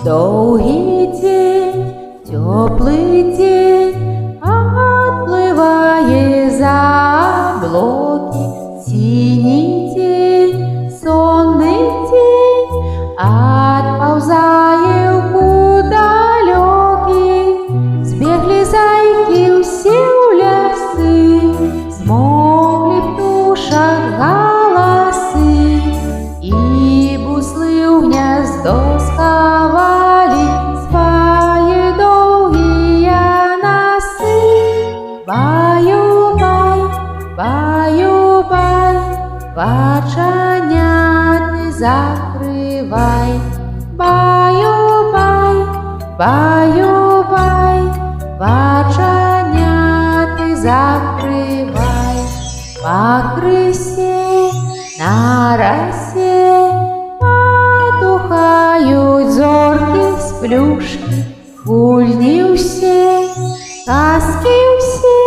Довгий день, теплий день, отплывает за облаки. Синий день, сонный день, отползает далекий. Сбегли зайки все у лясы, смолкли птушек голосы, и буслы в гнездо сховали свои долгие носы. Баю-бай, баю-бай, баджаняты закрывай. Баю-бай, баю-бай, баджаняты закрывай. По крысе на росе потухают зорки с плюшки. Гульни все, каски все,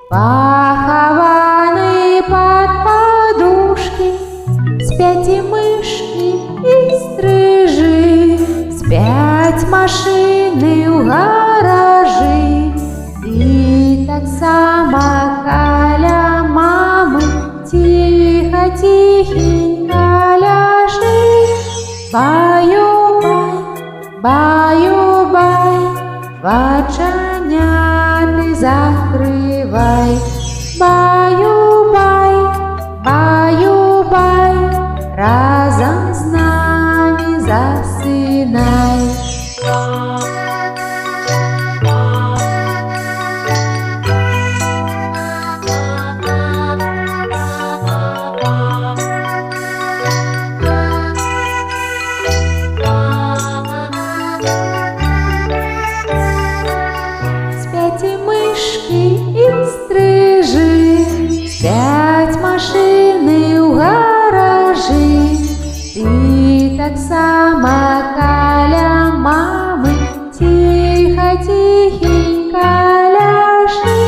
похованы под подушки. Спят и мышки, и стрижи, спят машины в гаражи. И так само каля мамы тихо-тихенько ляжи. Баю-бай, баю-бай, баджаняты закрывай. Баю-бай, баю-бай, разом с нами засынай. Спят и мышки, и стрижи, спят машины в гаражи. Ты так само каля мамы тихо-тихенько ляжи.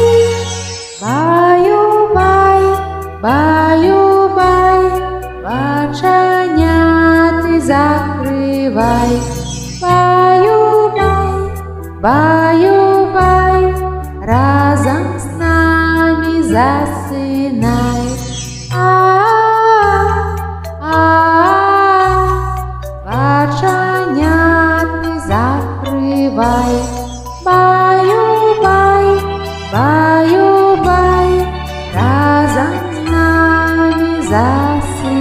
Баю-бай, баю-бай, баджаняты закрывай. Баю-бай, баю-бай, разом с нами засынай. Баджаняты закрывай. Баю-бай, баю-бай, разом с нами засынай.